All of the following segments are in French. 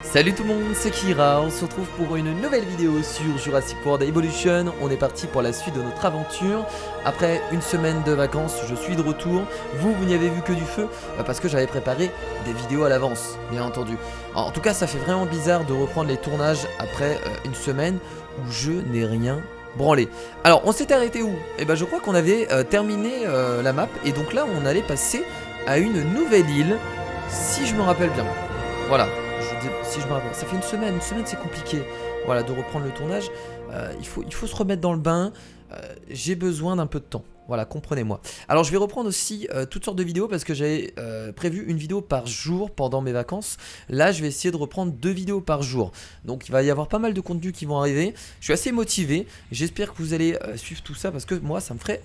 Salut tout le monde, c'est Kira, on se retrouve pour une nouvelle vidéo sur Jurassic World Evolution. On est parti pour la suite de notre aventure. Après une semaine de vacances, je suis de retour. Vous n'y avez vu que du feu, parce que j'avais préparé des vidéos à l'avance, bien entendu. En tout cas, ça fait vraiment bizarre de reprendre les tournages après une semaine où je n'ai rien branlé. Alors, on s'était arrêté où? Eh ben, je crois qu'on avait terminé la map, et donc là, on allait passer à une nouvelle île, si je me rappelle bien. Voilà. Si je me rappelle, ça fait une semaine c'est compliqué, voilà, de reprendre le tournage. Il faut se remettre dans le bain. J'ai besoin d'un peu de temps, voilà, comprenez-moi. Alors je vais reprendre aussi toutes sortes de vidéos parce que j'avais prévu une vidéo par jour pendant mes vacances. Là je vais essayer de reprendre 2 vidéos par jour, donc il va y avoir pas mal de contenus qui vont arriver. Je suis assez motivé, j'espère que vous allez suivre tout ça parce que moi ça me ferait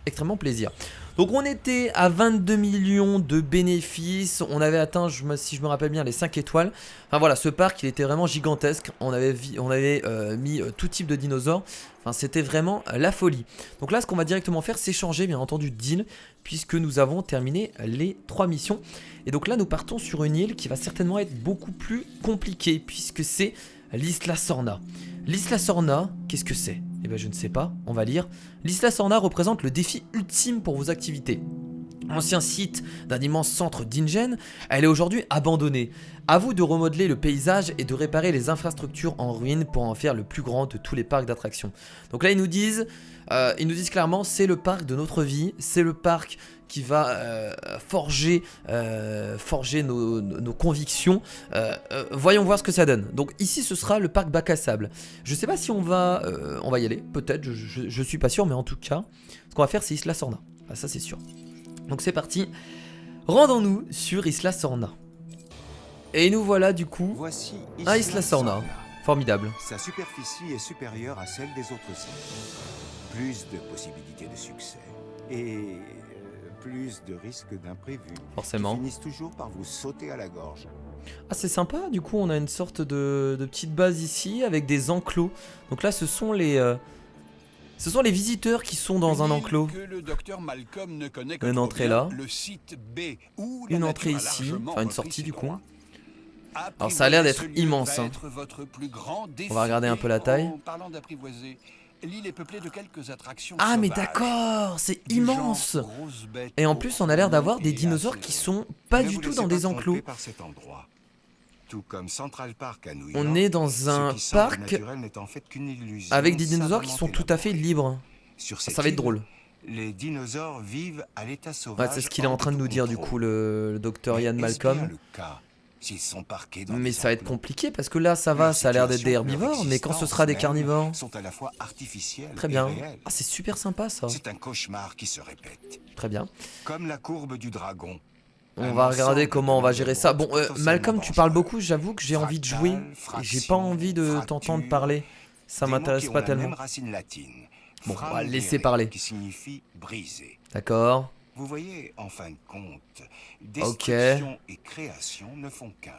extrêmement plaisir. Donc on était à 22 millions de bénéfices. On avait atteint, si je me rappelle bien, les 5 étoiles. Enfin voilà, ce parc il était vraiment gigantesque. On avait mis tout type de dinosaures. Enfin c'était vraiment la folie. Donc là ce qu'on va directement faire c'est changer bien entendu d'île, puisque nous avons terminé les 3 missions. Et donc là nous partons sur une île qui va certainement être beaucoup plus compliquée, puisque c'est l'Isla Sorna. L'Isla Sorna, qu'est-ce que c'est? Eh bien je ne sais pas, on va lire. L'Isla Sorna représente le défi ultime pour vos activités. Ancien site d'un immense centre d'Ingen, elle est aujourd'hui abandonnée. A vous de remodeler le paysage et de réparer les infrastructures en ruine pour en faire le plus grand de tous les parcs d'attractions. Donc là ils nous disent clairement c'est le parc de notre vie, c'est le parc qui va forger nos convictions. Voyons voir ce que ça donne. Donc ici ce sera le parc bac à sable. Je sais pas si on va y aller, peut-être, je suis pas sûr, mais en tout cas ce qu'on va faire c'est Isla Sorna, ah, ça c'est sûr. Donc c'est parti, rendons-nous sur Isla Sorna. Et nous voilà du coup à Isla Sorna. Formidable. Sa superficie est supérieure à celle des autres îles. Plus de possibilités de succès et plus de risques d'imprévus. Forcément. Qui finissent toujours par vous sauter à la gorge. Ah c'est sympa, du coup on a une sorte de petite base ici avec des enclos. Donc là ce sont les visiteurs qui sont dans un enclos. Une entrée là. Une entrée ici, enfin une sortie du coup. Alors ça a l'air d'être immense hein. On va regarder un peu la taille. Ah mais d'accord, c'est immense. Et en plus on a l'air d'avoir des dinosaures qui sont pas du tout dans des enclos. On est dans un parc avec des dinosaures qui sont tout à fait libres. Ça va être drôle. Les dinosaures vivent à l'état sauvage. Ouais, c'est ce qu'il est en train de nous dire du coup le docteur Ian Malcolm. Mais ça va être compliqué parce que là ça va, ça a l'air d'être des herbivores, mais quand ce sera des carnivores sont à la fois artificiels très bien. Ah c'est super sympa ça. C'est un cauchemar qui se répète. Très bien. Comme la courbe du dragon. On va regarder comment on va gérer ça. Bon, Malcolm, tu parles beaucoup, j'avoue que j'ai envie de jouer et j'ai pas envie de t'entendre parler. Ça m'intéresse pas tellement. Bon, on va laisser parler. D'accord. Vous voyez, en fin de compte, destruction et création ne font qu'un.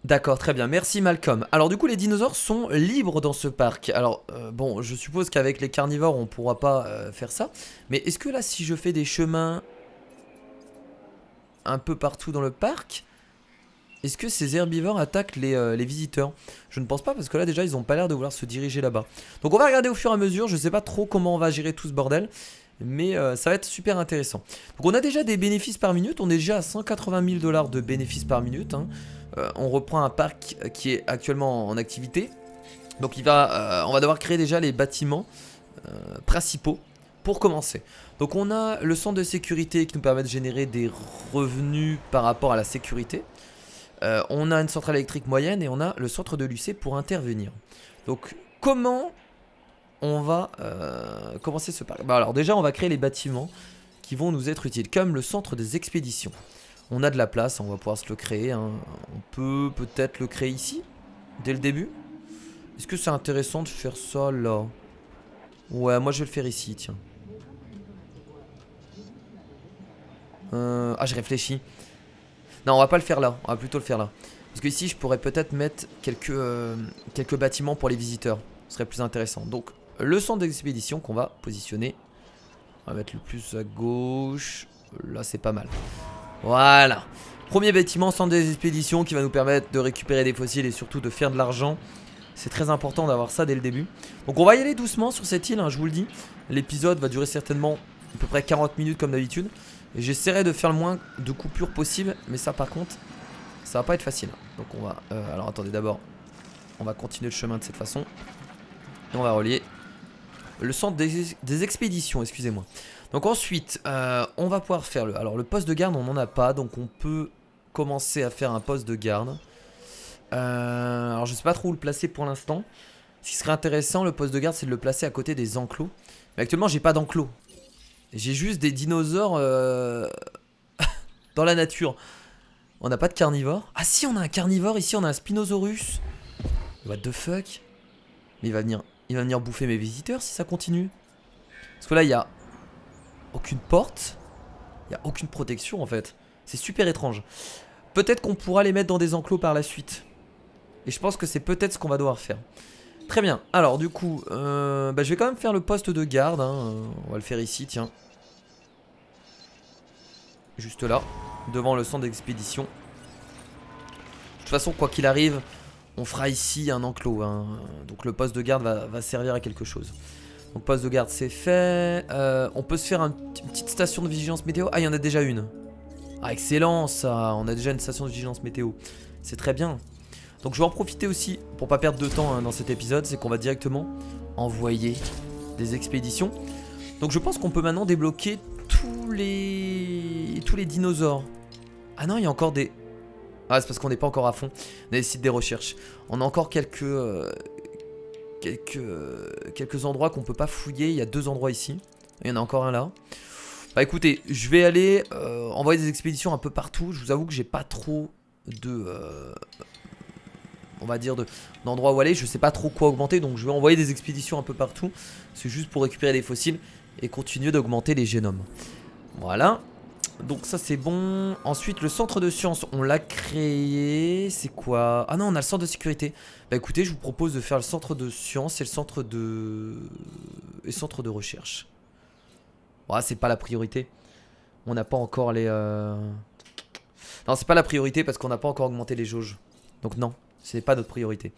D'accord, très bien. Merci Malcolm. Alors du coup, les dinosaures sont libres dans ce parc. Alors, bon, je suppose qu'avec les carnivores, on pourra pas faire ça. Mais est-ce que là, si je fais des chemins un peu partout dans le parc, est-ce que ces herbivores attaquent les visiteurs? Je ne pense pas parce que là déjà ils ont pas l'air de vouloir se diriger là-bas. Donc on va regarder au fur et à mesure, je sais pas trop comment on va gérer tout ce bordel, mais ça va être super intéressant. Donc on a déjà des bénéfices par minute, on est déjà à 180 000 $ de bénéfices par minute hein. On reprend un parc qui est actuellement en activité. Donc on va devoir créer déjà les bâtiments principaux pour commencer. Donc on a le centre de sécurité qui nous permet de générer des revenus par rapport à la sécurité. On a une centrale électrique moyenne et on a le centre de l'UC pour intervenir. Donc comment on va commencer ce parc? Alors déjà on va créer les bâtiments qui vont nous être utiles, comme le centre des expéditions. On a de la place, on va pouvoir se le créer hein. On peut peut-être le créer ici, dès le début. Est-ce que c'est intéressant de faire ça là? Ouais, moi je vais le faire ici, tiens. Ah, j'ai réfléchi. Non, on va pas le faire là, on va plutôt le faire là. Parce que ici, je pourrais peut-être mettre quelques bâtiments pour les visiteurs. Ce serait plus intéressant. Donc, le centre d'expédition qu'on va positionner. On va mettre le plus à gauche. Là, c'est pas mal. Voilà. Premier bâtiment, centre des expéditions, qui va nous permettre de récupérer des fossiles et surtout de faire de l'argent. C'est très important d'avoir ça dès le début. Donc on va y aller doucement sur cette île, hein, je vous le dis. L'épisode va durer certainement à peu près 40 minutes comme d'habitude. Et j'essaierai de faire le moins de coupures possible. Mais ça par contre, ça va pas être facile. Donc on va... alors attendez, d'abord, on va continuer le chemin de cette façon. Et on va relier le centre des expéditions, excusez-moi. Donc ensuite, on va pouvoir faire le... Alors le poste de garde, on n'en a pas. Donc on peut commencer à faire un poste de garde. Alors je sais pas trop où le placer pour l'instant. Ce qui serait intéressant, le poste de garde, c'est de le placer à côté des enclos. Mais actuellement, j'ai pas d'enclos. J'ai juste des dinosaures dans la nature. On n'a pas de carnivore. Ah si, on a un carnivore ici, on a un Spinosaurus. What the fuck? Mais il va venir bouffer mes visiteurs si ça continue. Parce que là, il y a aucune porte. Il y a aucune protection en fait. C'est super étrange. Peut-être qu'on pourra les mettre dans des enclos par la suite. Et je pense que c'est peut-être ce qu'on va devoir faire. Très bien. Alors du coup, je vais quand même faire le poste de garde. Hein. On va le faire ici, tiens. Juste là, devant le centre d'expédition. De toute façon, quoi qu'il arrive, on fera ici un enclos. Hein. Donc le poste de garde va servir à quelque chose. Donc poste de garde, c'est fait. On peut se faire une petite station de vigilance météo. Ah, il y en a déjà une. Ah, excellent ça. On a déjà une station de vigilance météo. C'est très bien. Donc je vais en profiter aussi, pour pas perdre de temps hein, dans cet épisode, c'est qu'on va directement envoyer des expéditions. Donc je pense qu'on peut maintenant débloquer tous les dinosaures. Ah non, il y a encore des... Ah, c'est parce qu'on n'est pas encore à fond. On a les sites des recherches. On a encore quelques endroits qu'on peut pas fouiller. Il y a 2 endroits ici. Il y en a encore un là. Bah écoutez, je vais aller envoyer des expéditions un peu partout. Je vous avoue que j'ai pas trop de... on va dire d'endroits où aller, je sais pas trop quoi augmenter, donc je vais envoyer des expéditions un peu partout. C'est juste pour récupérer des fossiles et continuer d'augmenter les génomes. Voilà, donc ça c'est bon. Ensuite le centre de sciences, on l'a créé, c'est quoi? Ah non, on a le centre de sécurité. Bah écoutez, je vous propose de faire le centre de sciences et le centre de recherche. Bon, c'est pas la priorité. On n'a pas encore les... Non, c'est pas la priorité parce qu'on n'a pas encore augmenté les jauges. Donc non. C'est pas notre priorité.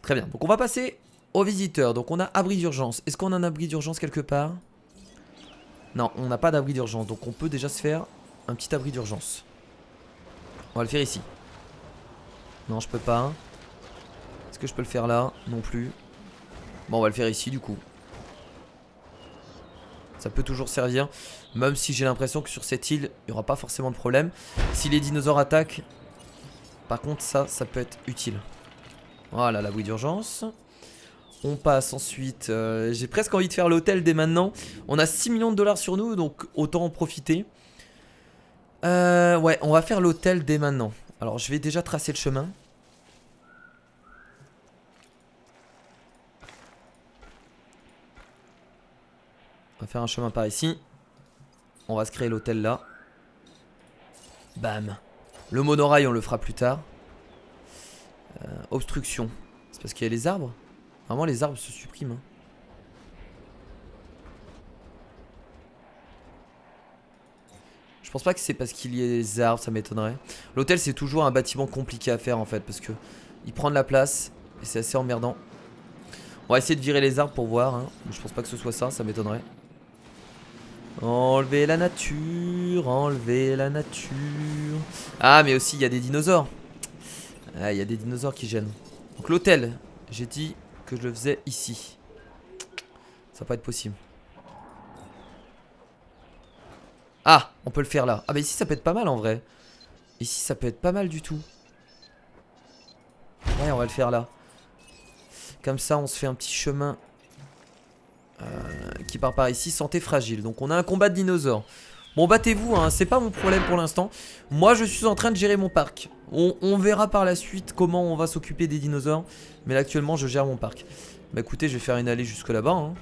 Très bien. Donc on va passer aux visiteurs. Donc on a abri d'urgence. Est-ce qu'on a un abri d'urgence quelque part? Non, on n'a pas d'abri d'urgence. Donc on peut déjà se faire un petit abri d'urgence. On va le faire ici. Non, je peux pas. Est-ce que je peux le faire là? Non plus. Bon, on va le faire ici du coup. Ça peut toujours servir. Même si j'ai l'impression que sur cette île, il n'y aura pas forcément de problème. Si les dinosaures attaquent... Par contre ça peut être utile. Voilà l'abri d'urgence. On passe ensuite, j'ai presque envie de faire l'hôtel dès maintenant. On a 6 millions de dollars sur nous, donc autant en profiter. Ouais, on va faire l'hôtel dès maintenant. Alors je vais déjà tracer le chemin. On va faire un chemin par ici. On va se créer l'hôtel là. Bam. Le monorail on le fera plus tard. Obstruction. C'est parce qu'il y a les arbres. Normalement les arbres se suppriment. Je pense pas que c'est parce qu'il y a les arbres, ça m'étonnerait. L'hôtel c'est toujours un bâtiment compliqué à faire en fait. Parce que il prend de la place. Et c'est assez emmerdant. On va essayer de virer les arbres pour voir. Hein. Mais je pense pas que ce soit ça, ça m'étonnerait. Enlever la nature, enlever la nature. Ah mais aussi il y a des dinosaures. Ah il y a des dinosaures qui gênent. Donc l'hôtel, j'ai dit que je le faisais ici. Ça va pas être possible. Ah on peut le faire là. Ah bah ici ça peut être pas mal en vrai. Ici ça peut être pas mal du tout. Ouais on va le faire là. Comme ça on se fait un petit chemin qui part par ici, santé fragile. Donc on a un combat de dinosaures. Bon battez-vous hein, c'est pas mon problème pour l'instant. Moi je suis en train de gérer mon parc. On verra par la suite comment on va s'occuper des dinosaures. Mais là actuellement je gère mon parc. Bah écoutez je vais faire une allée jusque là-bas hein.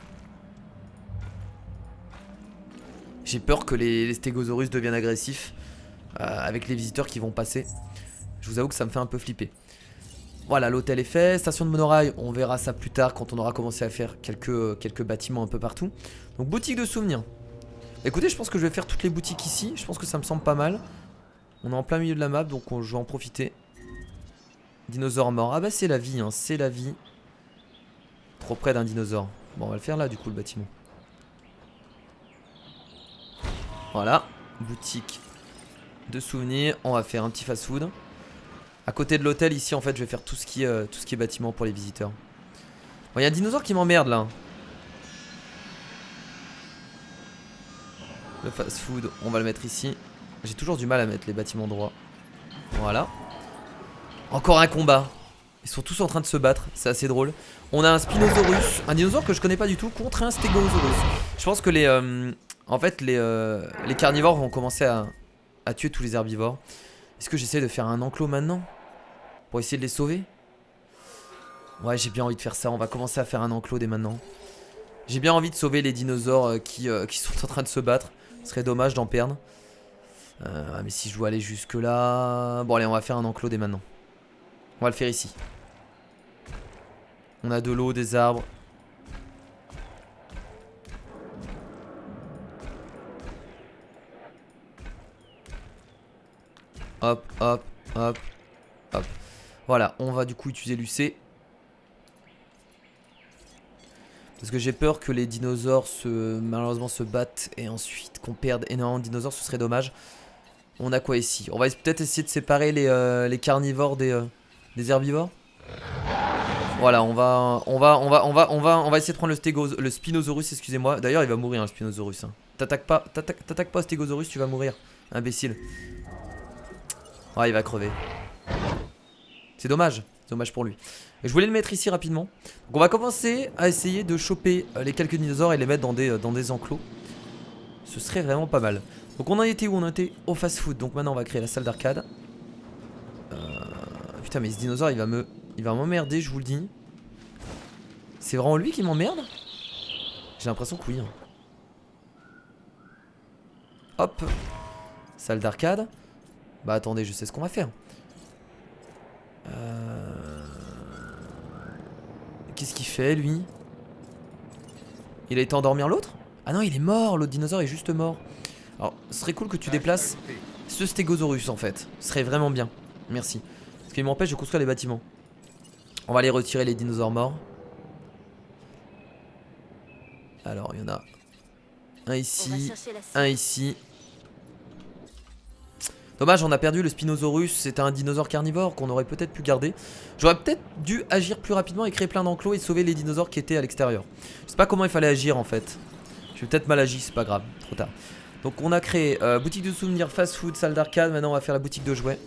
J'ai peur que les stégosaurus deviennent agressifs avec les visiteurs qui vont passer. Je vous avoue que ça me fait un peu flipper. Voilà, l'hôtel est fait. Station de monorail, on verra ça plus tard quand on aura commencé à faire quelques bâtiments un peu partout. Donc boutique de souvenirs. Écoutez, je pense que je vais faire toutes les boutiques ici. Je pense que ça me semble pas mal. On est en plein milieu de la map, donc je vais en profiter. Dinosaure mort. Ah bah c'est la vie, hein, c'est la vie. Trop près d'un dinosaure. Bon, on va le faire là, du coup, le bâtiment. Voilà. Boutique de souvenirs. On va faire un petit fast-food. À côté de l'hôtel, ici, en fait, je vais faire tout ce qui est bâtiment pour les visiteurs. Bon, il y a un dinosaure qui m'emmerde, là. Le fast-food, on va le mettre ici. J'ai toujours du mal à mettre les bâtiments droits. Voilà. Encore un combat. Ils sont tous en train de se battre, c'est assez drôle. On a un Spinosaurus, un dinosaure que je connais pas du tout, contre un Stegosaurus. Je pense que les carnivores vont commencer à tuer tous les herbivores. Est-ce que j'essaie de faire un enclos maintenant pour essayer de les sauver? Ouais, j'ai bien envie de faire ça, on va commencer à faire un enclos dès maintenant. J'ai bien envie de sauver les dinosaures qui sont en train de se battre. Ce serait dommage d'en perdre. Mais si je dois aller jusque là... Bon allez, on va faire un enclos dès maintenant. On va le faire ici. On a de l'eau, des arbres. Hop, hop, hop, hop. Voilà, on va du coup utiliser l'UC. Parce que j'ai peur que les dinosaures malheureusement se battent et ensuite qu'on perde énormément de dinosaures, ce serait dommage. On a quoi ici? On va peut-être essayer de séparer les carnivores des herbivores. Voilà, on va essayer de prendre le Spinosaurus, excusez-moi. D'ailleurs, il va mourir, hein, le Spinosaurus. Hein. T'attaques pas au Stegosaurus, tu vas mourir. Imbécile. Ouais, il va crever. C'est dommage pour lui. Et je voulais le mettre ici rapidement. Donc on va commencer à essayer de choper les quelques dinosaures et les mettre dans des enclos. Ce serait vraiment pas mal. Donc on en était où? On était au fast-food. Donc maintenant on va créer la salle d'arcade. Putain, mais ce dinosaure il va m'emmerder, je vous le dis. C'est vraiment lui qui m'emmerde? J'ai l'impression que oui. Hop. Salle d'arcade. Bah attendez, je sais ce qu'on va faire. Qu'est-ce qu'il fait lui? Il a été endormir l'autre? Ah non, il est mort, l'autre dinosaure est juste mort. Alors, ce serait cool que tu déplaces ce Stegosaurus en fait. Ce serait vraiment bien. Merci. Parce qu'il m'empêche de construire les bâtiments. On va aller retirer les dinosaures morts. Alors, il y en a un ici, un ici. Dommage, on a perdu le Spinosaurus. C'était un dinosaure carnivore qu'on aurait peut-être pu garder. J'aurais peut-être dû agir plus rapidement et créer plein d'enclos et sauver les dinosaures qui étaient à l'extérieur. Je sais pas comment il fallait agir en fait. J'ai peut-être mal agi, c'est pas grave, trop tard. Donc on a créé boutique de souvenirs, fast-food, salle d'arcade. Maintenant on va faire la boutique de jouets.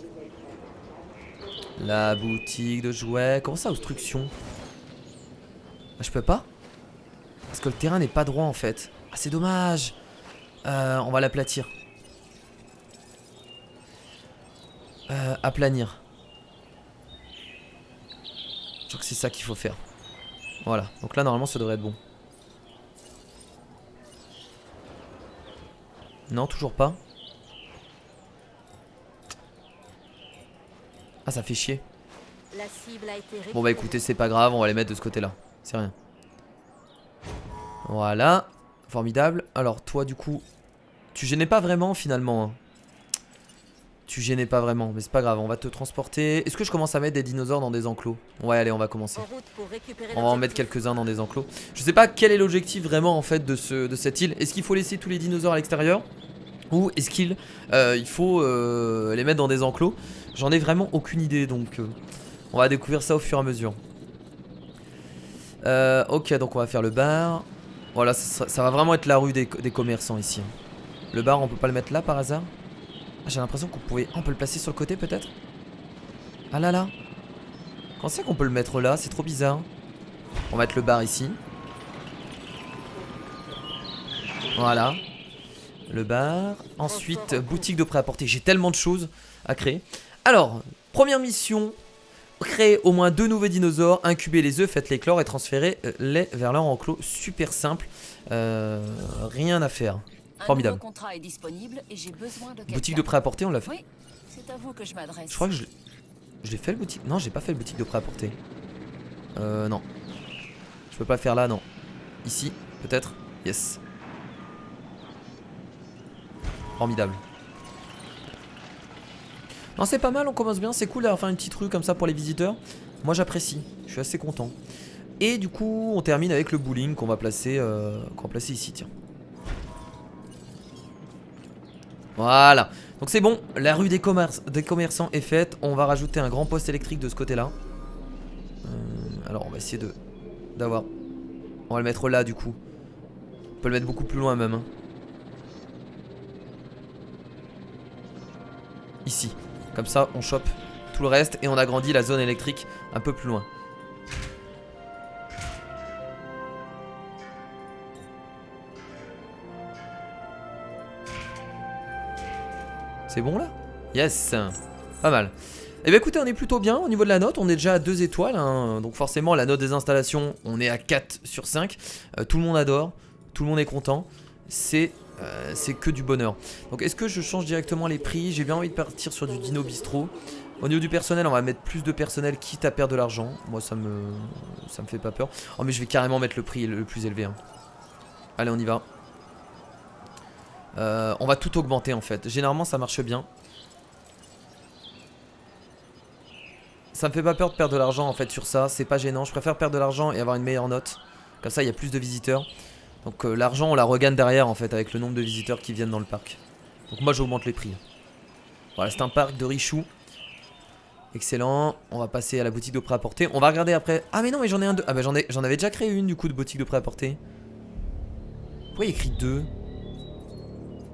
La boutique de jouets. Comment ça, obstruction? Ah, je peux pas? Parce que le terrain n'est pas droit en fait. Ah, c'est dommage. On va l'aplatir. Aplanir. Je crois que c'est ça qu'il faut faire. Voilà, donc là normalement ça devrait être bon. Non, toujours pas. Ah, ça fait chier. Bon bah écoutez, c'est pas grave, on va les mettre de ce côté là. C'est rien. Voilà. Formidable. Alors toi du coup, tu gênais pas vraiment finalement, hein. Tu gênais pas vraiment, mais c'est pas grave, on va te transporter. Est-ce que je commence à mettre des dinosaures dans des enclos? Ouais, allez, on va commencer. On va en mettre quelques-uns dans des enclos. Je sais pas quel est l'objectif vraiment en fait de cette île. Est-ce qu'il faut laisser tous les dinosaures à l'extérieur? Ou est-ce qu'il faut les mettre dans des enclos? J'en ai vraiment aucune idée, donc on va découvrir ça au fur et à mesure. Ok, donc on va faire le bar. Voilà, ça va vraiment être la rue des commerçants ici. Le bar, on peut pas le mettre là par hasard? J'ai l'impression qu'on pouvait... on peut le placer sur le côté peut-être? Ah là là. Comment c'est qu'on peut le mettre là? C'est trop bizarre. On va mettre le bar ici. Voilà. Le bar. Ensuite, boutique de prêt-à-porter. J'ai tellement de choses à créer. Alors, première mission. Créer au moins 2 nouveaux dinosaures. Incuber les œufs, faites-les éclore et transférez-les vers leur enclos. Super simple. Rien à faire. Formidable. Contrat est disponible et j'ai besoin de boutique de prêt-à-porter, on l'a fait? Oui, c'est à vous que je m'adresse. Je crois que je l'ai fait le boutique. Non, j'ai pas fait le boutique de prêt-à-porter. Non. Je peux pas le faire là, non. Ici, peut-être. Yes. Formidable. Non, c'est pas mal, on commence bien, c'est cool d'avoir fait un petit truc comme ça pour les visiteurs. Moi j'apprécie, je suis assez content. Et du coup, on termine avec le bowling qu'on va placer ici, tiens. Voilà. Donc c'est bon, la rue des commerçants est faite. On va rajouter un grand poste électrique de ce côté-là. Alors on va essayer d'avoir... On va le mettre là du coup. On peut le mettre beaucoup plus loin même. Hein. Ici. Comme ça, on chope tout le reste et on agrandit la zone électrique un peu plus loin. C'est bon là? Yes. Pas mal. Et bah écoutez, on est plutôt bien au niveau de la note. On est déjà à 2 étoiles. Hein. Donc forcément, la note des installations, on est à 4 sur 5. Tout le monde adore. Tout le monde est content. C'est que du bonheur. Donc est-ce que je change directement les prix? J'ai bien envie de partir sur du Dino Bistro. Au niveau du personnel, on va mettre plus de personnel quitte à perdre de l'argent. Moi ça me fait pas peur. Oh mais je vais carrément mettre le prix le plus élevé. Hein. Allez, on y va. On va tout augmenter en fait. Généralement ça marche bien. Ça me fait pas peur de perdre de l'argent en fait sur ça. C'est pas gênant. Je préfère perdre de l'argent et avoir une meilleure note. Comme ça il y a plus de visiteurs. Donc l'argent on la regagne derrière en fait avec le nombre de visiteurs qui viennent dans le parc. Donc moi j'augmente les prix. Voilà, c'est un parc de Richou. Excellent. On va passer à la boutique de prêt-à-porter. On va regarder après. Ah mais non mais j'en ai un deux. Ah bah j'en avais déjà créé une du coup de boutique de prêt-à-porter. Pourquoi il y a écrit 2?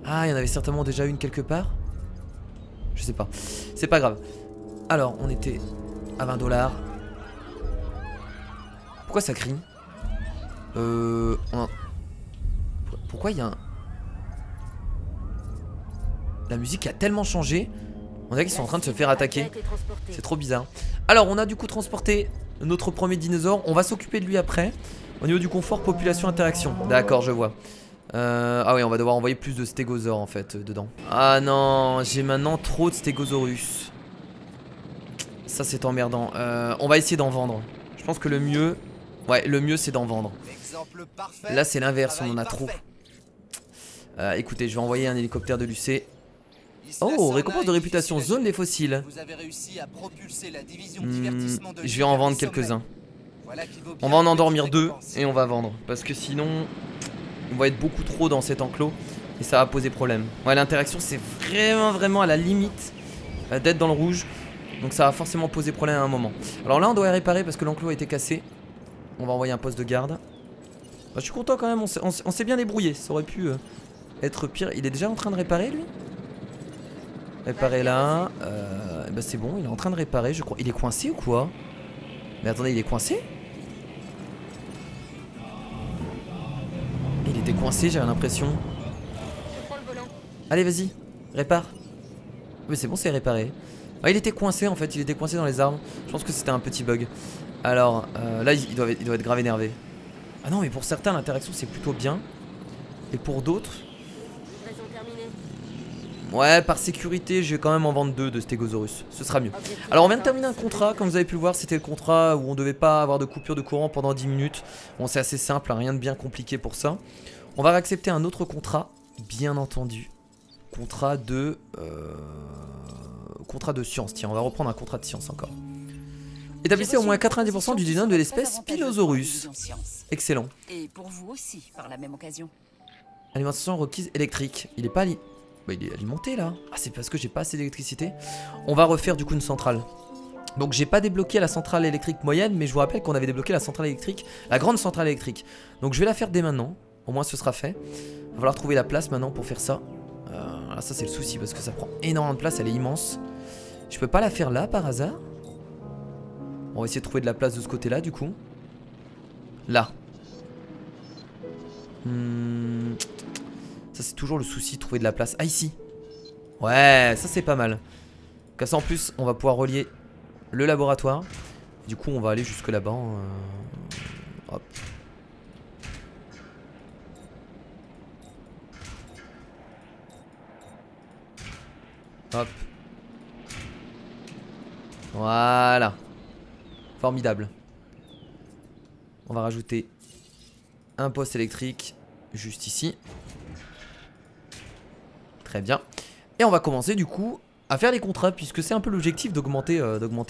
Ah il y en avait certainement déjà une quelque part. Je sais pas. C'est pas grave. Alors on était à 20 $. Pourquoi ça crie? Pourquoi il y a un... La musique a tellement changé. On dirait qu'ils sont en train de se faire attaquer. C'est trop bizarre. Alors on a du coup transporté notre premier dinosaure. On va s'occuper de lui après. Au niveau du confort, population, interaction. D'accord, je vois. Ah oui, on va devoir envoyer plus de stégosaures en fait dedans. Ah non, j'ai maintenant trop de stégosaurus. Ça c'est emmerdant. On va essayer d'en vendre. Je pense que le mieux... Ouais, le mieux c'est d'en vendre. Là c'est l'inverse, on en a trop. Écoutez, je vais envoyer un hélicoptère de l'UC. Oh, récompense de réputation, zone des fossiles. Je vais en vendre quelques-uns. On va en endormir 2 et on va vendre. Parce que sinon, on va être beaucoup trop dans cet enclos et ça va poser problème. Ouais, l'interaction c'est vraiment à la limite d'être dans le rouge. Donc ça va forcément poser problème à un moment. Alors là on doit réparer parce que l'enclos a été cassé. On va envoyer un poste de garde. Bah, je suis content quand même, on s'est bien débrouillé. Ça aurait pu être pire. Il est déjà en train de réparer lui? Réparer là. Bah c'est bon, il est en train de réparer je crois. Il est coincé ou quoi? Mais attendez, il est coincé? Il était coincé, j'avais l'impression. Allez vas-y, répare. Mais c'est bon, c'est réparé. Ah, il était coincé en fait, il était coincé dans les arbres. Je pense que c'était un petit bug. Alors là il doit être grave énervé. Ah non mais pour certains l'interaction c'est plutôt bien. Et pour d'autres... Ouais, par sécurité je vais quand même en vendre 2 de Stegosaurus. Ce sera mieux. Alors on vient de terminer un contrat, comme vous avez pu le voir. C'était le contrat où on devait pas avoir de coupure de courant pendant 10 minutes. Bon c'est assez simple, hein, rien de bien compliqué pour ça. On va accepter un autre contrat, bien entendu. Contrat de science, tiens on va reprendre un contrat de science encore. Établissez au moins 90% du génome de l'espèce Spinosaurus. Excellent. Et pour vous aussi, par la même occasion. Alimentation requise électrique. Il est pas bah, il est alimenté là. Ah c'est parce que j'ai pas assez d'électricité. On va refaire du coup une centrale. Donc j'ai pas débloqué la centrale électrique moyenne, mais je vous rappelle qu'on avait débloqué la centrale électrique, la grande centrale électrique. Donc je vais la faire dès maintenant. Au moins ce sera fait. Il va falloir trouver la place maintenant pour faire ça. Ça c'est le souci parce que ça prend énormément de place, elle est immense. Je peux pas la faire là par hasard? On va essayer de trouver de la place de ce côté là du coup. Là. Ça c'est toujours le souci, trouver de la place. Ah ici. Ouais, ça c'est pas mal. Comme ça en plus on va pouvoir relier le laboratoire. Du coup on va aller jusque là-bas. Hop. Hop. Voilà. Formidable. On va rajouter un poste électrique juste ici. Très bien. Et on va commencer du coup à faire les contrats, puisque c'est un peu l'objectif d'augmenter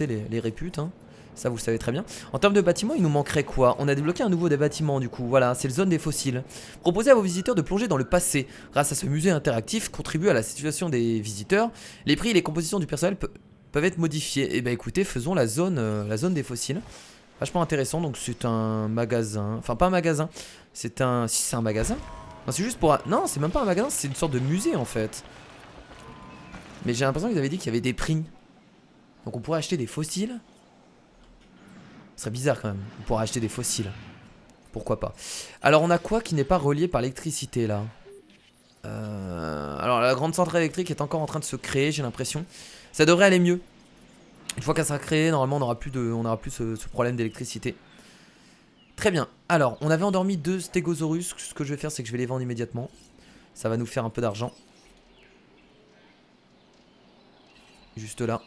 les réputes, hein. Ça vous le savez très bien. En termes de bâtiments, il nous manquerait quoi? On a débloqué un nouveau des bâtiments du coup, voilà, c'est le zone des fossiles. Proposez à vos visiteurs de plonger dans le passé. Grâce à ce musée interactif, contribue à la situation des visiteurs. Les prix et les compositions du personnel peuvent être modifiés. Et bah écoutez, faisons la zone des fossiles. Vachement intéressant, donc c'est un magasin. Enfin pas un magasin, c'est un... Si c'est un magasin. Non c'est juste pour... Non c'est même pas un magasin, c'est une sorte de musée en fait. Mais j'ai l'impression qu'ils avaient dit qu'il y avait des prix. Donc on pourrait acheter des fossiles. Ce serait bizarre quand même, on pourrait acheter des fossiles. Pourquoi pas. Alors on a quoi qui n'est pas relié par l'électricité là? Alors la grande centrale électrique est encore en train de se créer, j'ai l'impression. Ça devrait aller mieux. Une fois qu'elle sera créée, normalement on n'aura plus ce problème d'électricité. Très bien. Alors on avait endormi 2 stégosaurus. Ce que je vais faire c'est que je vais les vendre immédiatement. Ça va nous faire un peu d'argent. Juste là.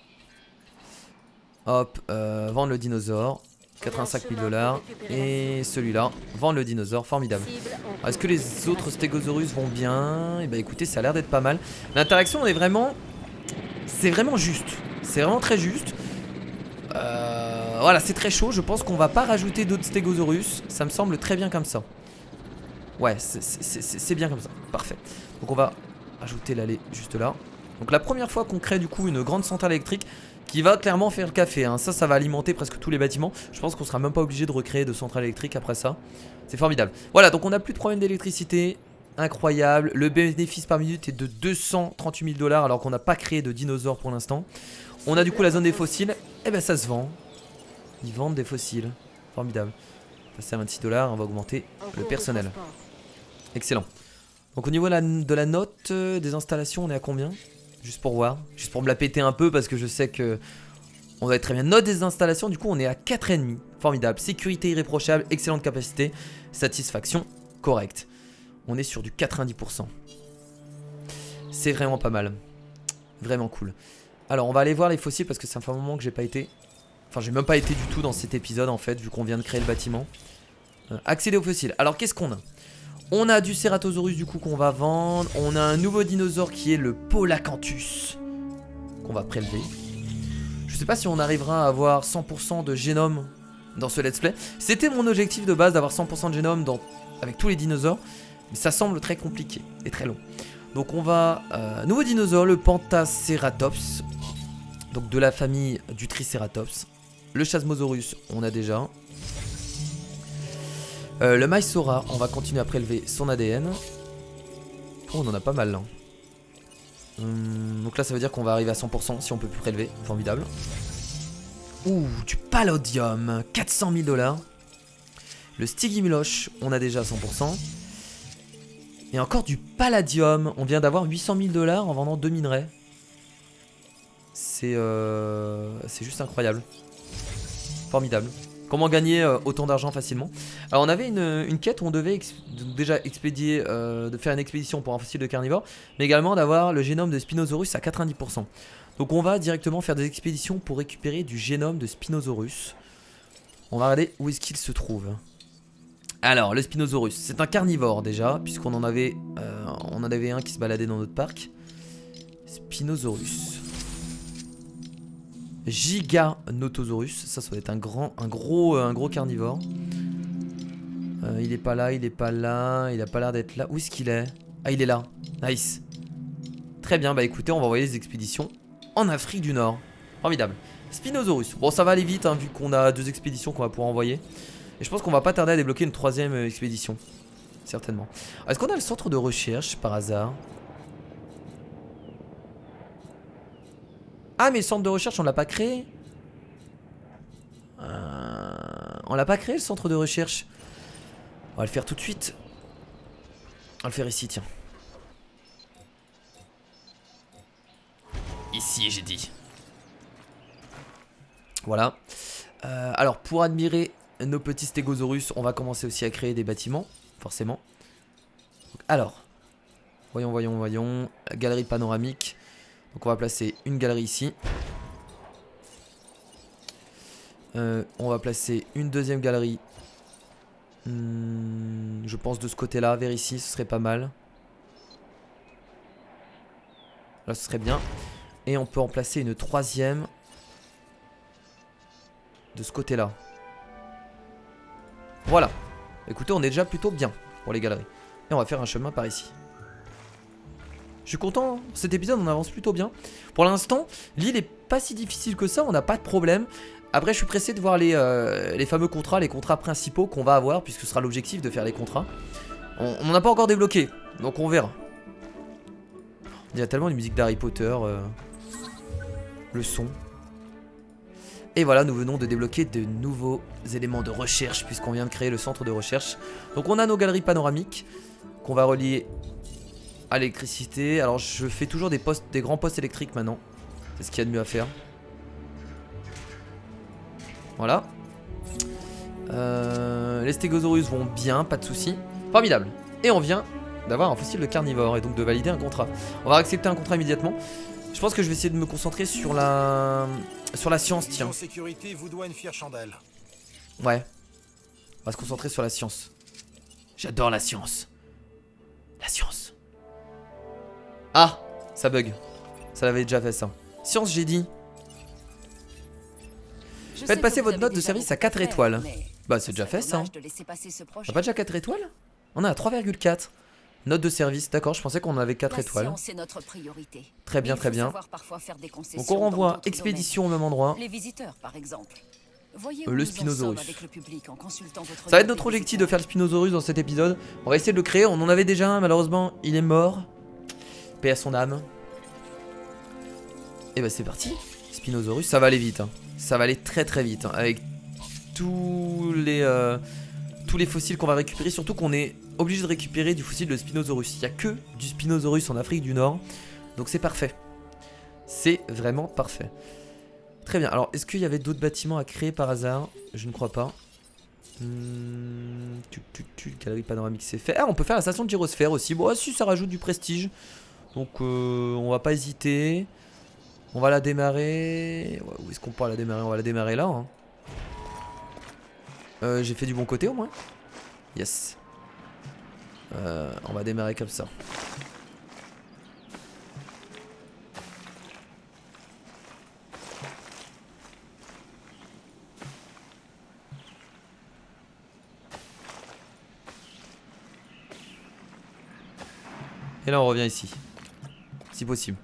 Hop, vendre le dinosaure. 85 000 $. Et celui-là, vendre le dinosaure, formidable. Est-ce que les autres stégosaurus vont bien? Et bah écoutez, ça a l'air d'être pas mal. L'interaction est vraiment... C'est vraiment juste. C'est vraiment très juste. Voilà, c'est très chaud. Je pense qu'on va pas rajouter d'autres stégosaurus. Ça me semble très bien comme ça. Ouais, c'est bien comme ça. Parfait. Donc on va ajouter l'allée juste là. Donc la première fois qu'on crée du coup une grande centrale électrique qui va clairement faire le café, hein. Ça va alimenter presque tous les bâtiments. Je pense qu'on sera même pas obligé de recréer de centrale électrique après ça. C'est formidable. Voilà, donc on n'a plus de problème d'électricité. Incroyable. Le bénéfice par minute est de 238 000 $ alors qu'on n'a pas créé de dinosaures pour l'instant. On a du coup la zone des fossiles. Et ben ça se vend. Ils vendent des fossiles. Formidable. Passer à 26 $, on va augmenter le personnel. Excellent. Donc au niveau de la note des installations, on est à combien? Juste pour voir, juste pour me la péter un peu parce que je sais que on va être très bien. Note des installations, du coup on est à 4,5. Formidable, sécurité irréprochable, excellente capacité, satisfaction correcte. On est sur du 90%. C'est vraiment pas mal. Vraiment cool. Alors on va aller voir les fossiles parce que ça fait un moment que j'ai pas été. Enfin j'ai même pas été du tout dans cet épisode en fait vu qu'on vient de créer le bâtiment. Accéder aux fossiles. Alors qu'est-ce qu'on a? On a du Ceratosaurus du coup qu'on va vendre. On a un nouveau dinosaure qui est le Polacanthus qu'on va prélever. Je sais pas si on arrivera à avoir 100% de génome dans ce let's play. C'était mon objectif de base d'avoir 100% de génome avec tous les dinosaures. Mais ça semble très compliqué et très long. Donc on va... nouveau dinosaure, le Pentaceratops. Donc de la famille du Triceratops. Le Chasmosaurus, on a déjà. Le Mysora, on va continuer à prélever son ADN. Oh, on en a pas mal là. Donc là ça veut dire qu'on va arriver à 100% si on peut plus prélever. Formidable. Ouh, du Palladium, 400 000 $. Le Stygimoloch, on a déjà 100%. Et encore du Palladium. On vient d'avoir 800 000 $ en vendant 2 minerais. C'est juste incroyable. Formidable. Comment gagner autant d'argent facilement? Alors on avait une quête où on devait déjà expédier, de faire une expédition pour un fossile de carnivore, mais également d'avoir le génome de Spinosaurus à 90%. Donc on va directement faire des expéditions pour récupérer du génome de Spinosaurus. On va regarder où est-ce qu'il se trouve. Alors le Spinosaurus, c'est un carnivore déjà, puisqu'on en avait un qui se baladait dans notre parc. Spinosaurus. Giganotosaurus, ça doit être un gros carnivore. Il est pas là, il est pas là, il a pas l'air d'être là. Où est-ce qu'il est? Ah, il est là. Nice. Très bien, bah écoutez, on va envoyer les expéditions en Afrique du Nord. Formidable. Spinosaurus. Bon, ça va aller vite, hein, vu qu'on a 2 expéditions qu'on va pouvoir envoyer. Et je pense qu'on va pas tarder à débloquer une 3e expédition. Certainement. Est-ce qu'on a le centre de recherche par hasard? Ah mais le centre de recherche on l'a pas créé. On l'a pas créé le centre de recherche. On va le faire tout de suite. On va le faire ici tiens. Ici j'ai dit. Voilà. Alors pour admirer nos petits stégosaurus, on va commencer aussi à créer des bâtiments. Forcément. Alors. Voyons. Galerie panoramique. Donc on va placer une galerie ici. On va placer une deuxième galerie. Je pense de ce côté-là, vers ici, ce serait pas mal. Là, ce serait bien. Et on peut en placer une troisième de ce côté-là. Voilà. Écoutez, on est déjà plutôt bien pour les galeries. Et on va faire un chemin par ici. Je suis content, hein. Cet épisode on avance plutôt bien. Pour l'instant, l'île est pas si difficile que ça, on n'a pas de problème. Après je suis pressé de voir les fameux contrats, les contrats principaux qu'on va avoir, puisque ce sera l'objectif de faire les contrats. On n'en a pas encore débloqué, donc on verra. Il y a tellement de musique d'Harry Potter, le son. Et voilà, nous venons de débloquer de nouveaux éléments de recherche, puisqu'on vient de créer le centre de recherche. Donc on a nos galeries panoramiques, qu'on va relier à l'électricité. Alors je fais toujours des grands postes électriques maintenant. C'est ce qu'il y a de mieux à faire. Voilà. Les stégosaurus vont bien, pas de soucis. Formidable. Et on vient d'avoir un fossile de carnivore et donc de valider un contrat. On va accepter un contrat immédiatement. Je pense que je vais essayer de me concentrer sur la science, tiens. Sécurité vous doit une fière chandelle. Ouais. On va se concentrer sur la science. J'adore la science. La science. Ah, ça bug. Ça l'avait déjà fait ça. Science, j'ai dit. Faites passer votre note de service à 4 étoiles. Bah c'est déjà fait ça. Hein. T'as pas déjà 4 étoiles? On est à 3,4. Note de service, d'accord, je pensais qu'on avait 4 étoiles. Très bien, très bien. Donc on renvoie expédition au même endroit. Les visiteurs par exemple. Le Spinosaurus. Ça va être notre objectif de faire le Spinosaurus dans cet épisode. On va essayer de le créer, on en avait déjà un, malheureusement il est mort. Paix à son âme. Et bah c'est parti. Spinosaurus, ça va aller vite. Hein. Ça va aller très très vite. Hein. Avec tous les fossiles qu'on va récupérer. Surtout qu'on est obligé de récupérer du fossile de Spinosaurus. Il n'y a que du Spinosaurus en Afrique du Nord. Donc c'est parfait. C'est vraiment parfait. Très bien. Alors est-ce qu'il y avait d'autres bâtiments à créer par hasard? Je ne crois pas. Galerie panoramique c'est fait. Ah, on peut faire la station de gyrosphère aussi. Bon, si ça rajoute du prestige. Donc on va pas hésiter. On va la démarrer. Où est-ce qu'on peut la démarrer? On va la démarrer là. Hein. J'ai fait du bon côté au moins. Yes. On va démarrer comme ça. Et là on revient ici. Si possible.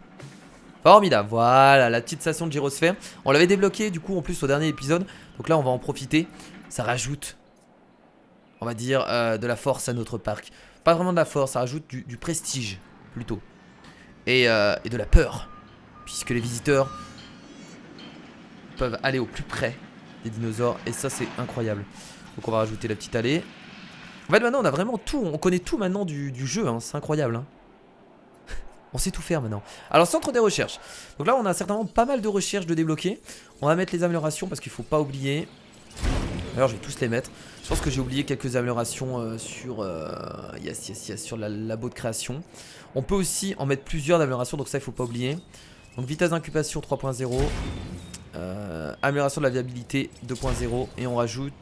Formidable, voilà la petite station de gyrosphère. On l'avait débloqué du coup en plus au dernier épisode. Donc là on va en profiter. Ça rajoute, on va dire, de la force à notre parc. Pas vraiment de la force, ça rajoute du prestige plutôt. Et de la peur. Puisque les visiteurs peuvent aller au plus près des dinosaures. Et ça c'est incroyable. Donc on va rajouter la petite allée. En fait maintenant on a vraiment tout, on connaît tout maintenant du jeu, hein. C'est incroyable hein. On sait tout faire maintenant. Alors centre des recherches. Donc là on a certainement pas mal de recherches de débloquer. On va mettre les améliorations parce qu'il faut pas oublier. D'ailleurs je vais tous les mettre. Je pense que j'ai oublié quelques améliorations sur sur la labo de création. On peut aussi en mettre plusieurs d'améliorations, donc ça il faut pas oublier. Donc vitesse d'incubation 3.0, amélioration de la viabilité 2.0 et on rajoute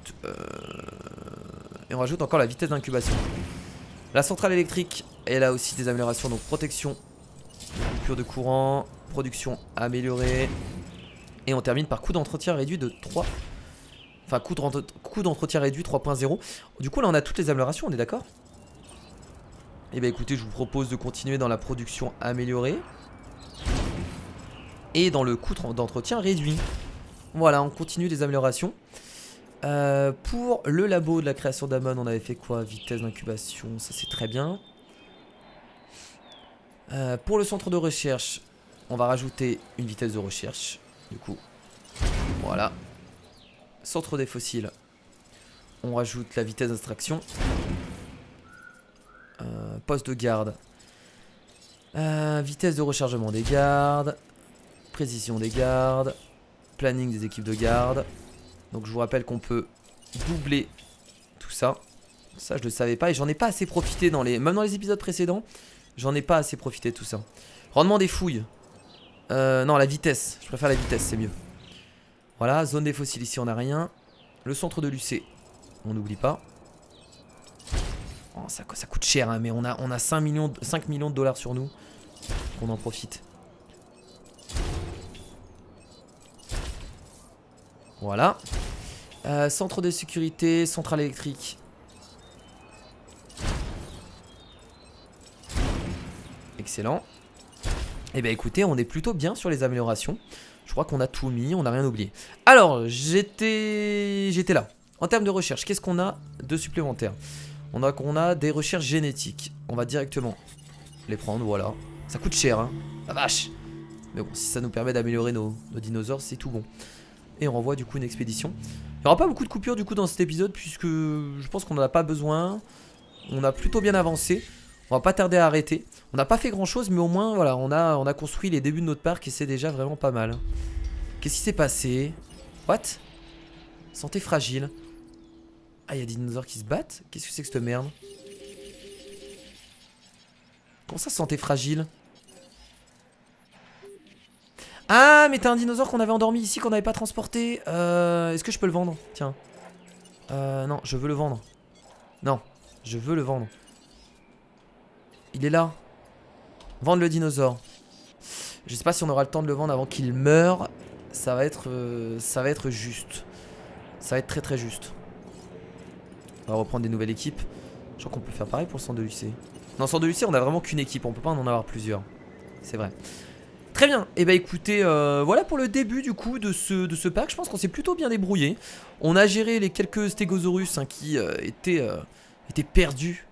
encore la vitesse d'incubation. La centrale électrique, elle a aussi des améliorations, donc protection, coupure de courant, production améliorée. Et on termine par coût d'entretien réduit de 3. Enfin, coût d'entretien réduit 3.0. Du coup, là, on a toutes les améliorations, on est d'accord? Et bah écoutez, je vous propose de continuer dans la production améliorée. Et dans le coût d'entretien réduit. Voilà, on continue les améliorations. Pour le labo de la création d'Amon, on avait fait quoi? Vitesse d'incubation, ça c'est très bien. Pour le centre de recherche, on va rajouter une vitesse de recherche. Du coup, voilà. Centre des fossiles, on rajoute la vitesse d'extraction. Poste de garde. Vitesse de rechargement des gardes. Précision des gardes. Planning des équipes de garde. Donc je vous rappelle qu'on peut doubler tout ça. Ça je le savais pas et j'en ai pas assez profité même dans les épisodes précédents. J'en ai pas assez profité de tout ça. Rendement des fouilles. Non, la vitesse. Je préfère la vitesse, c'est mieux. Voilà, zone des fossiles ici on a rien. Le centre de l'UC, on n'oublie pas. Oh, ça coûte cher hein, mais on a 5 millions de dollars sur nous. On en profite. Voilà. Centre de sécurité, centrale électrique. Excellent. Et bien écoutez, on est plutôt bien sur les améliorations. Je crois qu'on a tout mis, on n'a rien oublié. Alors, j'étais là. En termes de recherche, qu'est-ce qu'on a de supplémentaire? On a des recherches génétiques. On va directement les prendre, voilà. Ça coûte cher, hein. La vache. Mais bon, si ça nous permet d'améliorer nos dinosaures, c'est tout bon. Et on renvoie du coup une expédition. Il n'y aura pas beaucoup de coupures du coup dans cet épisode, puisque je pense qu'on n'en a pas besoin. On a plutôt bien avancé. On va pas tarder à arrêter. On n'a pas fait grand chose, mais au moins voilà, on a construit les débuts de notre parc et c'est déjà vraiment pas mal. Qu'est-ce qui s'est passé? What? Santé fragile. Ah, il y a des dinosaures qui se battent? Qu'est-ce que c'est que cette merde? Comment ça, santé fragile? Ah, mais t'as un dinosaure qu'on avait endormi ici, qu'on n'avait pas transporté. Est-ce que je peux le vendre? Tiens. Non, je veux le vendre. Non, je veux le vendre. Il est là. Vendre le dinosaure. Je sais pas si on aura le temps de le vendre avant qu'il meure. Ça va être juste. Ça va être très très juste. On va reprendre des nouvelles équipes. Je crois qu'on peut faire pareil pour le centre de l'UC. Non, le centre de l'UC, on a vraiment qu'une équipe. On peut pas en avoir plusieurs. C'est vrai. Très bien. Et bah écoutez, voilà pour le début du coup de ce pack. Je pense qu'on s'est plutôt bien débrouillé. On a géré les quelques stégosaurus qui étaient perdus.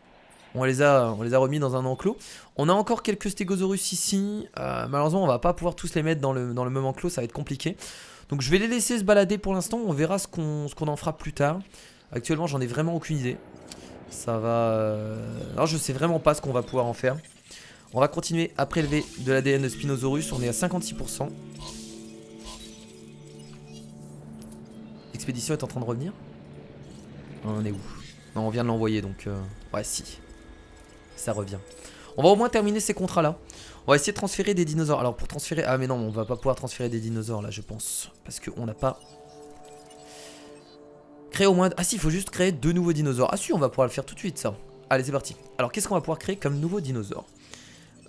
On les a remis dans un enclos. On a encore quelques stégosaurus ici. Malheureusement, on va pas pouvoir tous les mettre dans le même enclos. Ça va être compliqué. Donc je vais les laisser se balader pour l'instant. On verra ce qu'on en fera plus tard. Actuellement, j'en ai vraiment aucune idée. Ça va... Alors je sais vraiment pas ce qu'on va pouvoir en faire. On va continuer à prélever de l'ADN de Spinosaurus. On est à 56%. L'expédition est en train de revenir. On est où? Non, on vient de l'envoyer donc... Ouais, si. Ça revient. On va au moins terminer ces contrats là. On va essayer de transférer des dinosaures. Alors pour transférer... Ah mais non, on va pas pouvoir transférer des dinosaures là je pense. Parce qu'on n'a pas... Créer au moins... Ah si, il faut juste créer 2 nouveaux dinosaures. Ah si, on va pouvoir le faire tout de suite ça. Allez c'est parti. Alors qu'est-ce qu'on va pouvoir créer comme nouveaux dinosaures?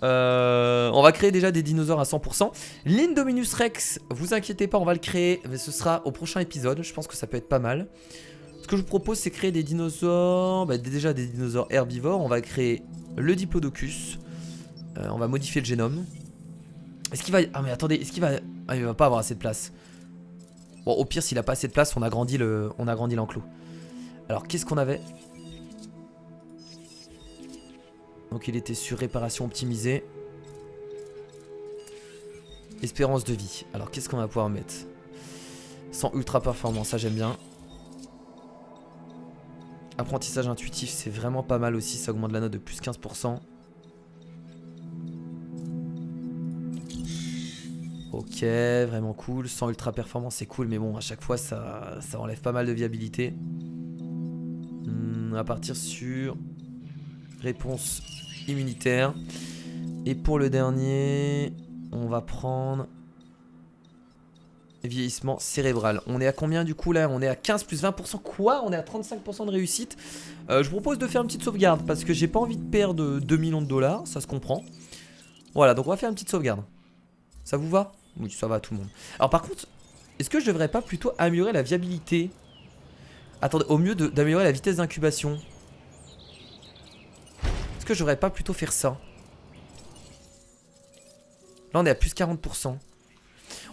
On va créer déjà des dinosaures à 100%. L'Indominus Rex, vous inquiétez pas, on va le créer. Mais ce sera au prochain épisode. Je pense que ça peut être pas mal. Ce que je vous propose c'est créer des dinosaures, déjà des dinosaures herbivores. On va créer le Diplodocus. On va modifier le génome. Est-ce qu'il va... Ah mais attendez, est-ce qu'il va... Ah il va pas avoir assez de place. Bon au pire s'il a pas assez de place on a grandi l'enclos. Alors qu'est-ce qu'on avait? Donc il était sur réparation optimisée. Espérance de vie. Alors qu'est-ce qu'on va pouvoir mettre? Sans ultra performance, ça j'aime bien. Apprentissage intuitif, c'est vraiment pas mal aussi, ça augmente la note de plus 15%. Ok, vraiment cool. Sans ultra performance, c'est cool, mais bon, à chaque fois, ça enlève pas mal de viabilité. On va partir sur réponse immunitaire. Et pour le dernier, on va prendre vieillissement cérébral. On est à combien du coup là? On est à 15 plus 20%. Quoi? On est à 35% de réussite. Je vous propose de faire une petite sauvegarde parce que j'ai pas envie de perdre 2 millions de dollars. Ça se comprend. Voilà, donc on va faire une petite sauvegarde. Ça vous va? Oui, ça va à tout le monde. Alors par contre, est-ce que je devrais pas plutôt améliorer la viabilité? Attendez, au mieux d'améliorer la vitesse d'incubation. Est-ce que je devrais pas plutôt faire ça? Là on est à plus 40%.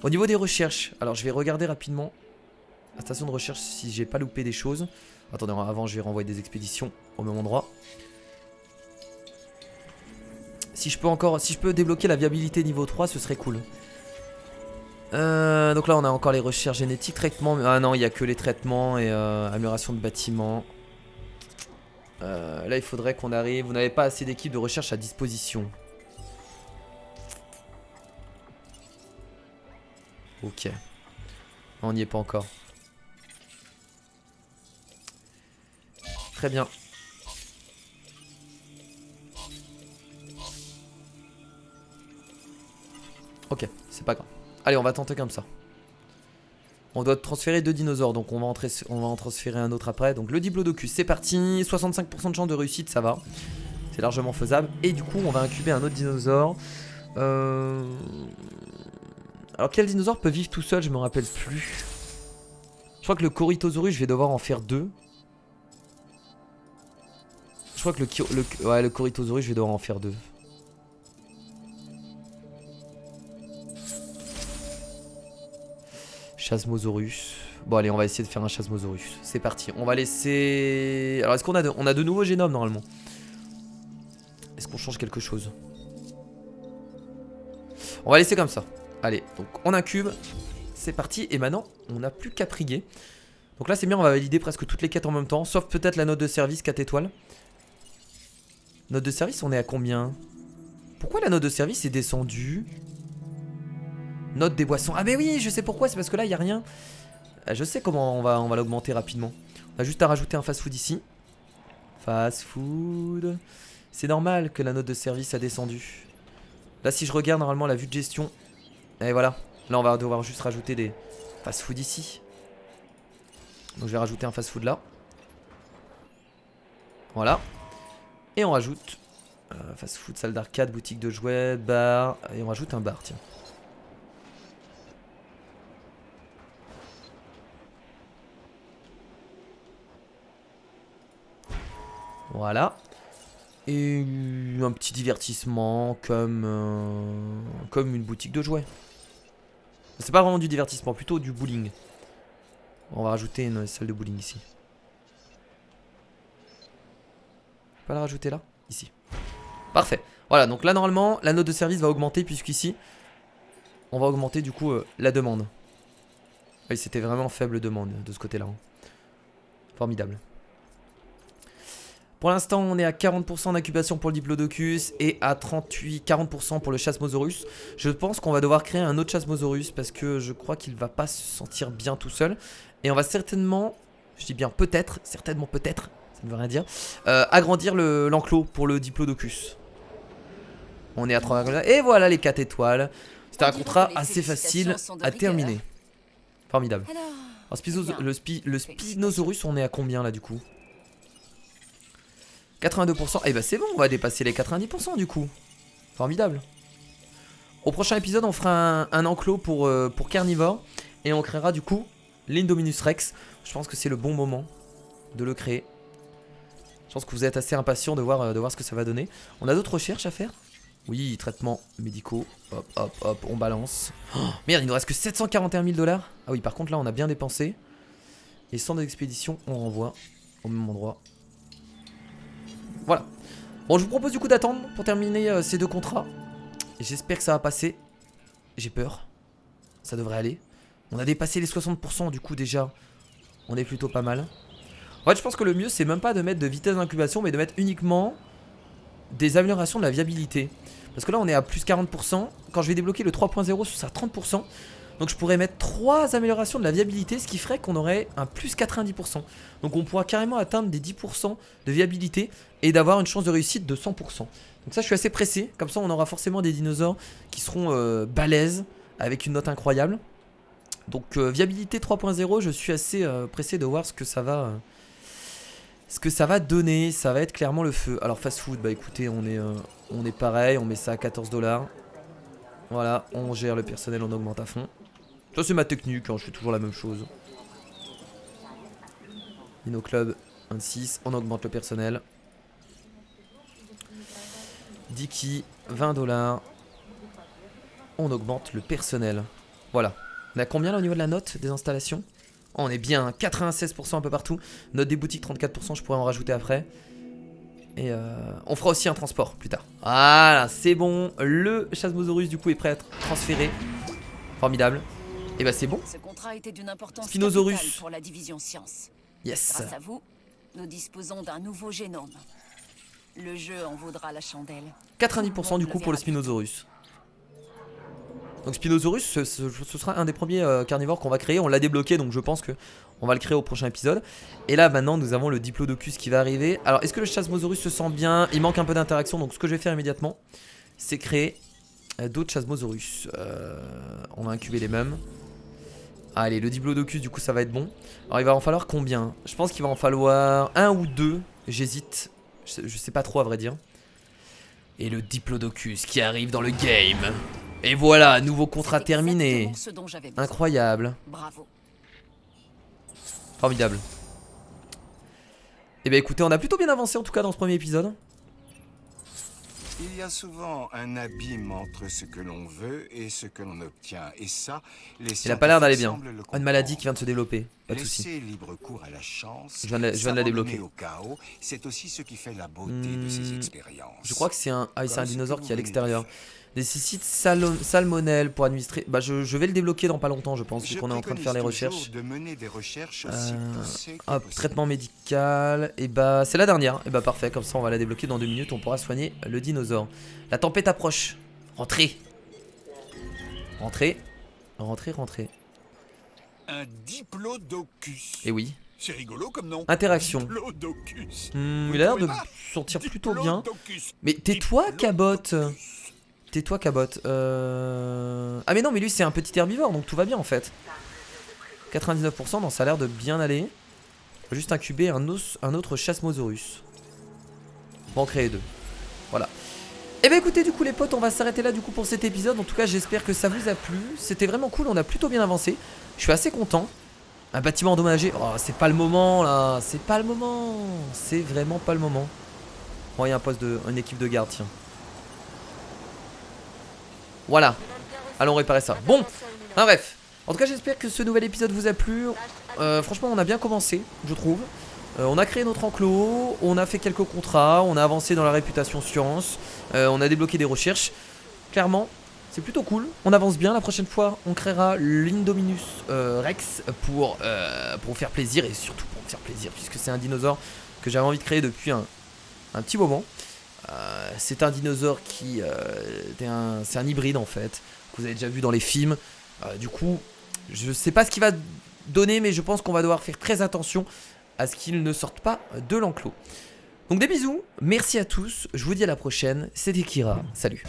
Au niveau des recherches, alors je vais regarder rapidement la station de recherche si j'ai pas loupé des choses. Attendez, avant je vais renvoyer des expéditions au même endroit. Si je peux débloquer la viabilité niveau 3, ce serait cool. Donc là on a encore les recherches génétiques, traitements. Ah non, il n'y a que les traitements et amélioration de bâtiments. Là il faudrait qu'on arrive. Vous n'avez pas assez d'équipes de recherche à disposition. Ok. On n'y est pas encore. Très bien. Ok, c'est pas grave. Allez, on va tenter comme ça. On doit transférer 2 dinosaures, donc on va en transférer un autre après. Donc le Diplodocus, c'est parti. 65% de chance de réussite, ça va. C'est largement faisable. Et du coup, on va incuber un autre dinosaure. Alors quel dinosaure peut vivre tout seul? Je me rappelle plus. Je crois que le Corythosaurus, je vais devoir en faire 2. Je crois que le Corythosaurus, je vais devoir en faire 2. Chasmosaurus. Bon allez, on va essayer de faire un Chasmosaurus. C'est parti. On va laisser... Alors est-ce qu'on a on a de nouveaux génomes normalement? Est-ce qu'on change quelque chose? On va laisser comme ça. Allez, donc on incube. C'est parti. Et maintenant, on n'a plus qu'à prier. Donc là c'est bien, on va valider presque toutes les quêtes en même temps. Sauf peut-être la note de service 4 étoiles. Note de service, on est à combien? Pourquoi la note de service est descendue? Note des boissons. Ah mais oui, je sais pourquoi, c'est parce que là il n'y a rien. Je sais comment on va l'augmenter rapidement. On a juste à rajouter un fast food ici. Fast food. C'est normal que la note de service a descendu. Là si je regarde normalement la vue de gestion. Et voilà. Là on va devoir juste rajouter des fast food ici. Donc je vais rajouter un fast food là. Voilà. Et on rajoute fast food, salle d'arcade, boutique de jouets, bar. Et on rajoute un bar, tiens. Voilà. Et un petit divertissement comme une boutique de jouets. C'est pas vraiment du divertissement, plutôt du bowling. On va rajouter une salle de bowling ici. On va la rajouter là, ici. Parfait. Voilà, donc là normalement la note de service va augmenter puisqu'ici on va augmenter du coup la demande. Oui, c'était vraiment faible demande de ce côté là. Formidable. Pour l'instant, on est à 40% d'incubation pour le Diplodocus et à 40% pour le Chasmosaurus. Je pense qu'on va devoir créer un autre Chasmosaurus parce que je crois qu'il va pas se sentir bien tout seul. Et on va certainement, je dis bien peut-être, certainement peut-être, ça ne veut rien dire, agrandir l'enclos pour le Diplodocus. On est à 3,1 et voilà les 4 étoiles. C'était un contrat assez facile à terminer. Formidable. Alors, le Spinosaurus, on est à combien là du coup? 82%, et bah c'est bon, on va dépasser les 90% du coup. Formidable. Au prochain épisode, on fera un enclos pour carnivore. Et on créera du coup l'Indominus Rex. Je pense que c'est le bon moment de le créer. Je pense que vous êtes assez impatient de voir ce que ça va donner. On a d'autres recherches à faire? Oui, traitements médicaux. Hop, hop, hop, on balance. Oh, merde, il nous reste que 741 000 $. Ah oui, par contre là, on a bien dépensé. Et sans d'expédition, on renvoie au même endroit. Voilà. Bon, je vous propose du coup d'attendre pour terminer ces deux contrats. Et j'espère que ça va passer. J'ai peur. Ça devrait aller. On a dépassé les 60% du coup déjà. On est plutôt pas mal. En fait, je pense que le mieux, c'est même pas de mettre de vitesse d'incubation, mais de mettre uniquement des améliorations de la viabilité. Parce que là, on est à plus 40%. Quand je vais débloquer le 3.0, ce sera 30%. Donc je pourrais mettre 3 améliorations de la viabilité, ce qui ferait qu'on aurait un plus 90%. Donc on pourra carrément atteindre des 10% de viabilité et d'avoir une chance de réussite de 100%. Donc ça, je suis assez pressé. Comme ça, on aura forcément des dinosaures qui seront balèzes avec une note incroyable. Donc viabilité 3.0, je suis assez pressé de voir ce que ça va donner. Ça va être clairement le feu. Alors fast food, bah écoutez, on est pareil, on met ça à 14 $. Voilà, on gère le personnel, on augmente à fond. Ça c'est ma technique, hein, je fais toujours la même chose. Dino Club 26, on augmente le personnel. Dicky 20 $. On augmente le personnel. Voilà. On a combien là au niveau de la note des installations? Oh, on est bien, 96% un peu partout. Note des boutiques 34%, je pourrais en rajouter après. Et on fera aussi un transport plus tard. Voilà, c'est bon. Le Chasmosaurus du coup est prêt à être transféré. Formidable. Et bah c'est bon. Ce contrat était d'une importance Spinosaurus capitale pour la division sciences. Yes. Grâce à vous, nous disposons d'un nouveau génome. Le jeu en vaudra la chandelle. 90% du coup pour le Spinosaurus. Donc Spinosaurus, ce sera un des premiers carnivores qu'on va créer. On l'a débloqué, donc je pense que on va le créer au prochain épisode. Et là maintenant nous avons le Diplodocus qui va arriver. Alors est-ce que le Chasmosaurus se sent bien? Il manque un peu d'interaction, donc ce que je vais faire immédiatement, c'est créer d'autres Chasmosaurus. On va incuber les mêmes. Allez, le Diplodocus du coup ça va être bon. Alors il va en falloir combien? Je pense qu'il va en falloir un ou deux. J'hésite, je sais pas trop à vrai dire. Et le Diplodocus qui arrive dans le game. Et voilà, nouveau contrat terminé. Incroyable. Bravo. Formidable. Et bah écoutez, on a plutôt bien avancé en tout cas dans ce premier épisode. Il y a souvent un abîme entre ce que l'on veut et ce que l'on obtient. Et ça, les Il a pas l'air d'aller bien. semblent le Une maladie qui vient de se développer. Pas de soucis. Laisser libre cours à la chance, Je viens de la débloquer. au chaos, c'est aussi ce qui fait la beauté de ces expériences. Je crois que c'est un, c'est un Comme ce dinosaure que qui est à vous venez de l'extérieur. faire. Nécessite salmonelle pour administrer. Bah je vais le débloquer dans pas longtemps, je pense, vu qu'on est en train de faire les recherches. De mener des recherches aussi poussées que Hop, possible. traitement médical. Et bah c'est la dernière. Et bah parfait, comme ça on va la débloquer dans 2 minutes. On pourra soigner le dinosaure. La tempête approche. Rentrez. Rentrez. Rentrez, rentrez. Un diplodocus. Et oui. C'est rigolo comme nom. Interaction. Diplodocus. Il a l'air de sortir plutôt bien. Diplodocus. Mais tais-toi, Cabot. Diplodocus. Tais-toi, Cabot. Ah mais non, mais lui c'est un petit herbivore, donc tout va bien en fait. 99%, non, ça a l'air de bien aller. On va juste incuber un autre Chasmosaurus. On va en créer 2. Voilà. Et bah écoutez, du coup les potes, on va s'arrêter là du coup pour cet épisode. En tout cas, j'espère que ça vous a plu. C'était vraiment cool, on a plutôt bien avancé. Je suis assez content. Un bâtiment endommagé. Oh, c'est pas le moment là. C'est pas le moment. C'est vraiment pas le moment. Oh, il y a un poste une équipe de garde, tiens. Voilà. Allons réparer ça. Bon. Enfin, bref. En tout cas, j'espère que ce nouvel épisode vous a plu. Franchement, on a bien commencé, je trouve. On a créé notre enclos. On a fait quelques contrats. On a avancé dans la réputation science. On a débloqué des recherches. Clairement, c'est plutôt cool. On avance bien. La prochaine fois, on créera l'Indominus Rex pour vous faire plaisir. Et surtout pour vous faire plaisir, puisque c'est un dinosaure que j'avais envie de créer depuis un petit moment. C'est un dinosaure qui c'est un hybride en fait, que vous avez déjà vu dans les films. Du coup, je sais pas ce qu'il va donner, mais je pense qu'on va devoir faire très attention à ce qu'il ne sorte pas de l'enclos. Donc des bisous, merci à tous, je vous dis à la prochaine, c'était Kira, salut.